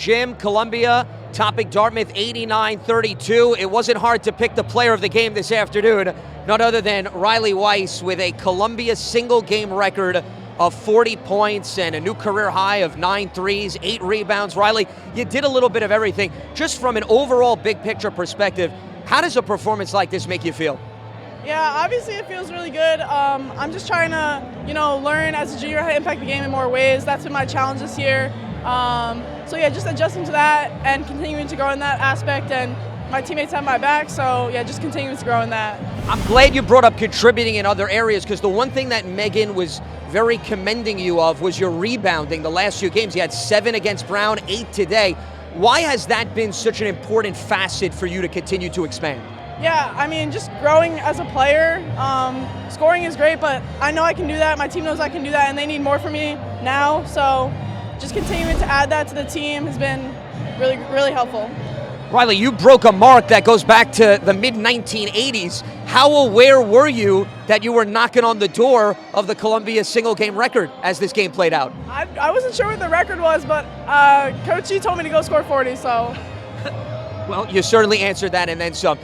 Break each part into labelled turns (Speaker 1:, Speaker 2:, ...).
Speaker 1: Jim, Columbia topping Dartmouth 89-32. It wasn't hard to pick the player of the game this afternoon, none other than Riley Weiss with a Columbia single game record of 40 points and a new career high of 9 threes, 8 rebounds. Riley, you did a little bit of everything. Just from an overall big picture perspective, how does a performance like this make you feel?
Speaker 2: Yeah, obviously it feels really good. I'm just trying to, learn as a junior how to impact the game in more ways. That's been my challenge this year. So yeah, just adjusting to that and continuing to grow in that aspect, and my teammates have my back, so yeah, just continuing to grow in that.
Speaker 1: I'm glad you brought up contributing in other areas, because the one thing that Megan was very commending you of was your rebounding the last few games. You had 7 against Brown, 8 today. Why has that been such an important facet for you to continue to expand?
Speaker 2: Yeah, I mean, just growing as a player. Scoring is great, but I know I can do that. My team knows I can do that, and they need more from me now. So just continuing to add that to the team has been really, really helpful.
Speaker 1: Riley, you broke a mark that goes back to the mid-1980s. How aware were you that you were knocking on the door of the Columbia single-game record as this game played out?
Speaker 2: I wasn't sure what the record was, but Coach G told me to go score 40, so.
Speaker 1: Well, you certainly answered that and then some.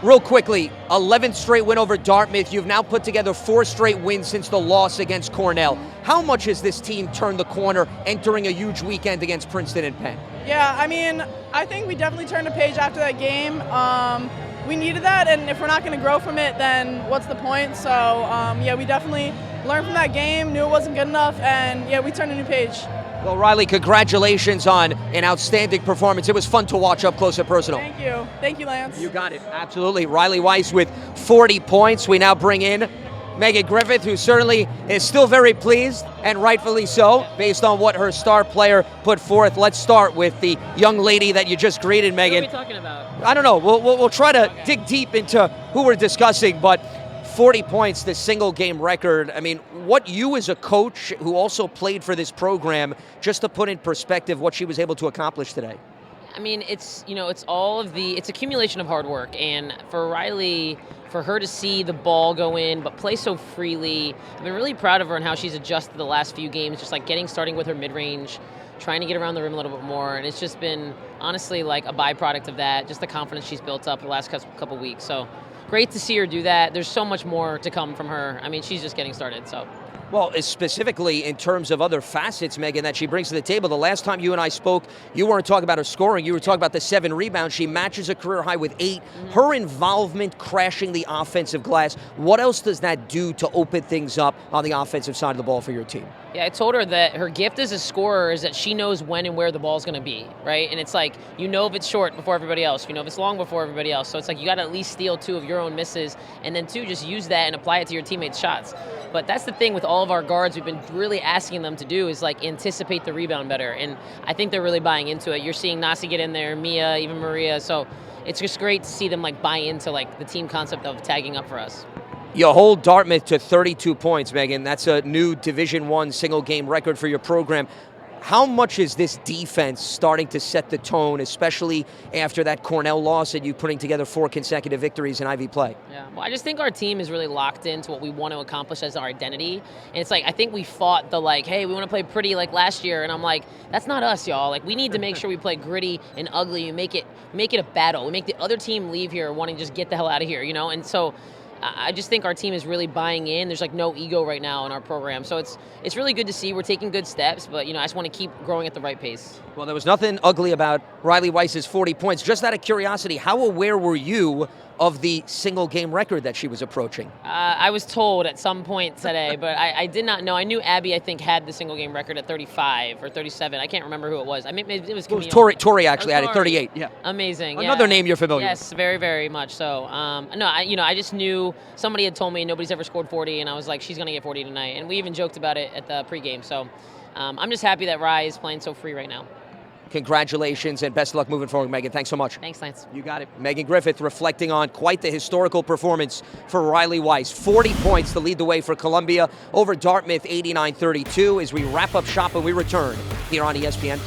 Speaker 1: Real quickly, 11th straight win over Dartmouth. You've now put together 4 straight wins since the loss against Cornell. How much has this team turned the corner entering a huge weekend against Princeton and Penn?
Speaker 2: Yeah, I mean, I think we definitely turned a page after that game. We needed that, and if we're not going to grow from it, then what's the point? So, yeah, we definitely learned from that game, knew it wasn't good enough, and yeah, we turned a new page.
Speaker 1: Well, Riley, congratulations on an outstanding performance. It was fun to watch up close and personal.
Speaker 2: Thank you. Thank you, Lance.
Speaker 1: You got it. Absolutely. Riley Weiss with 40 points. We now bring in Megan Griffith, who certainly is still very pleased, and rightfully so, based on what her star player put forth. Let's start with the young lady that you just greeted, Megan.
Speaker 3: What are we talking about?
Speaker 1: I don't know. We'll try to dig deep into who we're discussing, but 40 points, the single game record. I mean, what you as a coach who also played for this program, just to put in perspective what she was able to accomplish today.
Speaker 3: I mean, it's it's accumulation of hard work, and for Riley, for her to see the ball go in but play so freely, I've been really proud of her and how she's adjusted the last few games, just like starting with her mid-range, trying to get around the rim a little bit more, and it's just been honestly like a byproduct of that, just the confidence she's built up the last couple weeks. So great to see her do that. There's so much more to come from her. I mean, she's just getting started, so.
Speaker 1: Well, specifically in terms of other facets, Megan, that she brings to the table. The last time you and I spoke, you weren't talking about her scoring. You were talking about the 7 rebounds. She matches a career high with 8. Her involvement crashing the offensive glass. What else does that do to open things up on the offensive side of the ball for your team?
Speaker 3: Yeah, I told her that her gift as a scorer is that she knows when and where the ball's going to be, right? And it's like, if it's short before everybody else, if it's long before everybody else. So it's like you got to at least steal 2 of your own misses, and then 2, just use that and apply it to your teammates' shots. But that's the thing with all of our guards we've been really asking them to do is like anticipate the rebound better. And I think they're really buying into it. You're seeing Nasi get in there, Mia, even Maria. So it's just great to see them like buy into like the team concept of tagging up for us.
Speaker 1: You hold Dartmouth to 32 points, Megan. That's a new Division I single game record for your program. How much is this defense starting to set the tone, especially after that Cornell loss and you putting together 4 consecutive victories in Ivy play?
Speaker 3: Yeah, well, I just think our team is really locked into what we want to accomplish as our identity. And it's like, I think we fought the hey, we want to play pretty like last year. And I'm like, that's not us, y'all. Like, we need to make sure we play gritty and ugly and make it a battle. We make the other team leave here wanting to just get the hell out of here, And so I just think our team is really buying in. There's like no ego right now in our program. So it's really good to see. We're taking good steps, but I just want to keep growing at the right pace.
Speaker 1: Well, there was nothing ugly about Riley Weiss's 40 points. Just out of curiosity, how aware were you of the single game record that she was approaching?
Speaker 3: I was told at some point today, but I did not know. I knew Abby, I think, had the single game record at 35 or 37. I can't remember who it was. I mean, it was
Speaker 1: Tori actually had it, 38. Yeah.
Speaker 3: Amazing.
Speaker 1: Another name you're familiar with.
Speaker 3: Yes, very, very much so. I just knew somebody had told me nobody's ever scored 40, and I was like, she's going to get 40 tonight. And we even joked about it at the pregame. So I'm just happy that Rye is playing so free right now.
Speaker 1: Congratulations and best of luck moving forward, Megan. Thanks so much.
Speaker 3: Thanks, Lance.
Speaker 1: You got it. Megan Griffith reflecting on quite the historical performance for Riley Weiss. 40 points to lead the way for Columbia over Dartmouth 89-32 as we wrap up shop and we return here on ESPN+.